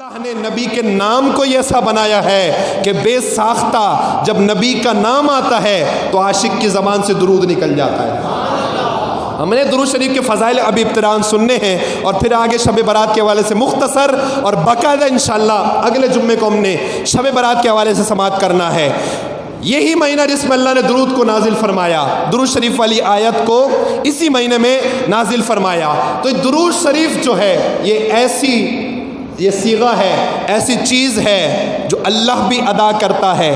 اللہ نے نبی کے نام کو ایسا بنایا ہے کہ بے ساختہ جب نبی کا نام آتا ہے تو عاشق کی زبان سے درود نکل جاتا ہے۔ ہم نے درود شریف کے فضائل ابھی ابتداءً سننے ہیں اور پھر آگے شب برات کے حوالے سے مختصر اور باقاعدہ انشاءاللہ اگلے جمعے کو ہم نے شب برات کے حوالے سے سماعت کرنا ہے۔ یہی مہینہ جس میں اللہ نے درود کو نازل فرمایا، درود شریف والی آیت کو اسی مہینے میں نازل فرمایا۔ تو درود شریف جو ہے یہ صیغہ ہے، ایسی چیز ہے جو اللہ بھی ادا کرتا ہے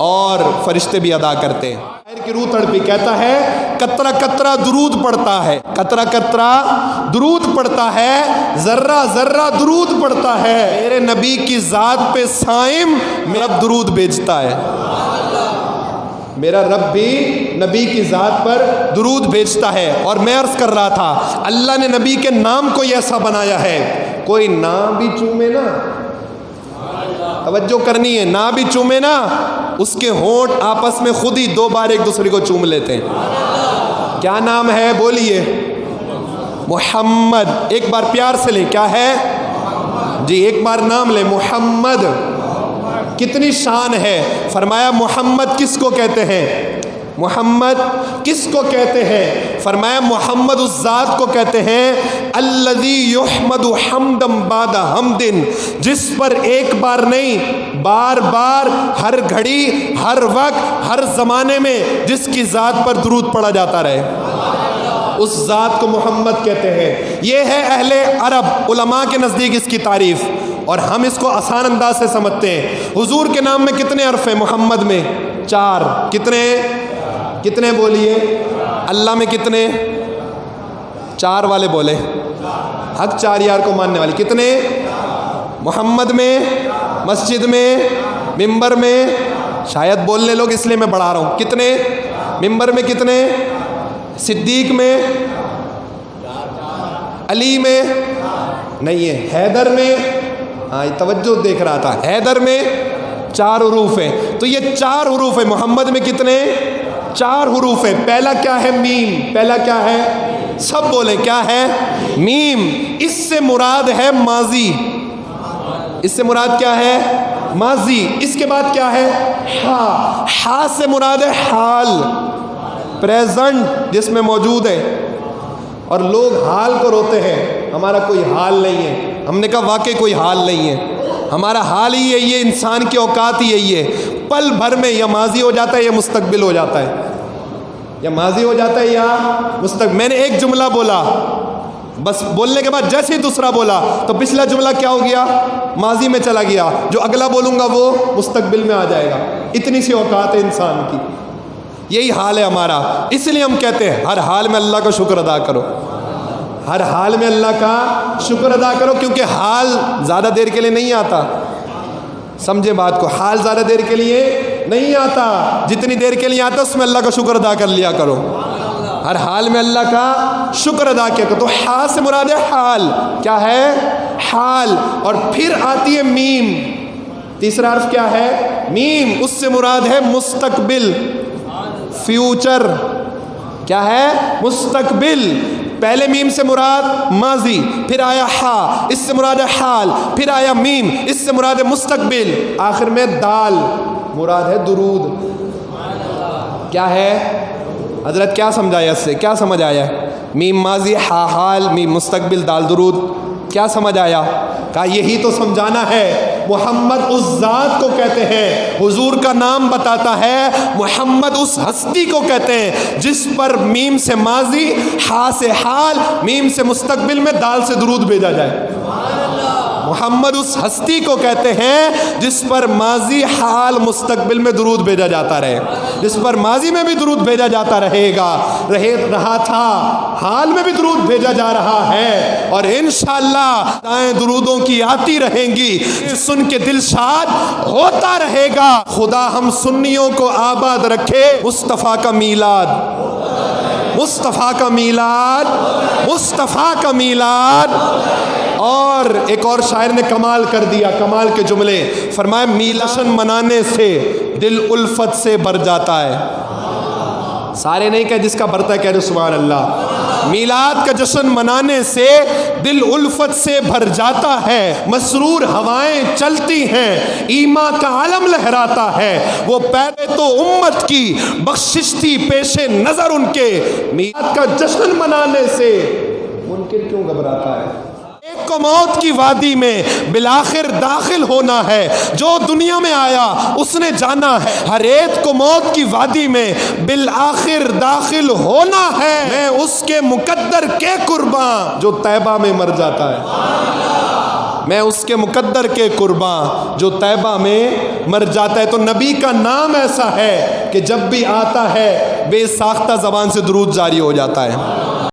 اور فرشتے بھی ادا کرتے ہیں۔ شاعر کی روح تڑپی کہتا ہے قطرہ قطرہ درود پڑتا ہے، قطرہ قطرہ درود پڑتا ہے، ذرہ ذرہ درود پڑتا ہے، میرے نبی کی ذات پہ صائم میرا درود بھیجتا ہے۔ میرا رب بھی نبی کی ذات پر درود بھیجتا ہے۔ اور میں عرض کر رہا تھا اللہ نے نبی کے نام کو ایسا بنایا ہے، کوئی نام بھی چومے نا، توجہ کرنی ہے، نہ بھی چومے نا، اس کے ہونٹ آپس میں خود ہی دو بار ایک دوسرے کو چوم لیتے ہیں۔ کیا نام ہے بولیے؟ محمد۔ ایک بار پیار سے لے، کیا ہے جی؟ ایک بار نام لے، محمد۔ کتنی شان ہے، فرمایا محمد کس کو کہتے ہیں؟ محمد کس کو کہتے ہیں؟ فرمایا محمد اس ذات کو کہتے ہیں الذی یحمد حمدا بعد حمد، جس پر ایک بار نہیں بار بار، ہر گھڑی، ہر وقت، ہر زمانے میں جس کی ذات پر درود پڑھا جاتا رہے، اس ذات کو محمد کہتے ہیں۔ یہ ہے اہل عرب علماء کے نزدیک اس کی تعریف، اور ہم اس کو آسان انداز سے سمجھتے ہیں۔ حضور کے نام میں کتنے حرف ہیں؟ محمد میں 4۔ کتنے بولیے؟ اللہ میں کتنے؟ 4 والے بولے، حق 4 یار کو ماننے والے کتنے؟ محمد میں، مسجد میں، ممبر میں، شاید بولنے لوگ اس لیے میں بڑھا رہا ہوں، کتنے؟ ممبر میں کتنے؟ صدیق میں، علی میں نہیں ہے، حیدر میں، ہاں توجہ دیکھ رہا تھا، حیدر میں 4 حروف ہیں۔ تو یہ 4 حروف ہیں۔ محمد میں کتنے؟ 4 حروف ہیں۔ پہلا کیا ہے؟ میم۔ پہلا کیا ہے؟ سب بولیں کیا ہے؟ میم۔ اس سے مراد ہے ماضی، اس سے مراد کیا ہے؟ ماضی۔ اس کے بعد کیا ہے؟ ہا۔ ہا سے مراد ہے حال، پریزنٹ جس میں موجود ہے۔ اور لوگ حال کو روتے ہیں، ہمارا کوئی حال نہیں ہے۔ ہم نے کہا واقعی کوئی حال نہیں ہے، ہمارا حال ہی یہی ہے، انسان کی اوقات ہی یہی ہے، پل بھر میں یا ماضی ہو جاتا ہے یا مستقبل ہو جاتا ہے، یا ماضی ہو جاتا ہے یا مستقبل۔ میں نے ایک جملہ بولا، بس بولنے کے بعد جیسے ہی دوسرا بولا تو پچھلا جملہ کیا ہو گیا؟ ماضی میں چلا گیا، جو اگلا بولوں گا وہ مستقبل میں آ جائے گا۔ اتنی سی اوقات ہے انسان کی، یہی حال ہے ہمارا۔ اس لیے ہم کہتے ہیں ہر حال میں اللہ کا شکر ادا کرو، ہر حال میں اللہ کا شکر ادا کرو، کیونکہ حال زیادہ دیر کے لیے نہیں آتا، سمجھے بات کو، حال زیادہ دیر کے لیے نہیں آتا، جتنی دیر کے لیے آتا اس میں اللہ کا شکر ادا کر لیا کرو، ہر حال میں اللہ کا شکر ادا کیا کرو۔ تو ہا سے مراد ہے حال، کیا ہے؟ حال۔ اور پھر آتی ہے میم، تیسرا حرف کیا ہے؟ میم۔ اس سے مراد ہے مستقبل، فیوچر، کیا ہے؟ مستقبل۔ پہلے میم سے مراد ماضی، پھر آیا ہا، اس سے مراد ہے حال، پھر آیا میم، اس سے مراد ہے مستقبل، آخر میں دال، مراد ہے درود۔ کیا ہے حضرت؟ کیا سمجھایا اس سے؟ کیا سمجھ آیا؟ میم ماضی، ہا حال، میم مستقبل، دال درود، کیا سمجھ آیا؟ کہا یہی تو سمجھانا ہے۔ محمد اس ذات کو کہتے ہیں، حضور کا نام بتاتا ہے، محمد اس ہستی کو کہتے ہیں جس پر میم سے ماضی، ہا سے حال، میم سے مستقبل میں دال سے درود بھیجا جائے۔ محمد اس ہستی کو کہتے ہیں جس پر ماضی، حال، مستقبل میں درود بھیجا جاتا رہے، جس پر ماضی میں بھی درود بھیجا جاتا رہا تھا، حال میں بھی درود بھیجا جا رہا ہے، اور انشاءاللہ دائیں درودوں کی آتی رہیں گی، سن کے دل شاد ہوتا رہے گا۔ خدا ہم سنیوں کو آباد رکھے، مصطفیٰ کا میلاد، مصطفیٰ کا میلاد، مصطفیٰ کا میلاد۔ اور ایک اور شاعر نے کمال کر دیا، کمال کے جملے فرمایا، میلاد منانے سے دل الفت سے بھر جاتا ہے۔ سارے نہیں کہ جس کا بھرتا ہے کہہ دو سبحان اللہ۔ میلاد کا جشن منانے سے دل الفت سے بھر جاتا ہے، مسرور ہوائیں چلتی ہیں، ایمان کا علم لہراتا ہے، وہ پہلے تو امت کی بخشش تھی پیش نظر ان کے، میلاد کا جشن منانے سے منکر کیوں گھبراتا ہے؟ ایک کو موت کی وادی میں بالآخر داخل ہونا ہے، جو دنیا میں آیا اس نے جانا ہے، ہر ایک کو موت کی وادی میں بالآخر داخل ہونا ہے، میں اس کے مقدر کے قرباں جو طیبہ میں مر جاتا ہے، میں اس کے مقدر کے قرباں جو طیبہ میں مر جاتا ہے۔ تو نبی کا نام ایسا ہے کہ جب بھی آتا ہے بے ساختہ زبان سے درود جاری ہو جاتا ہے۔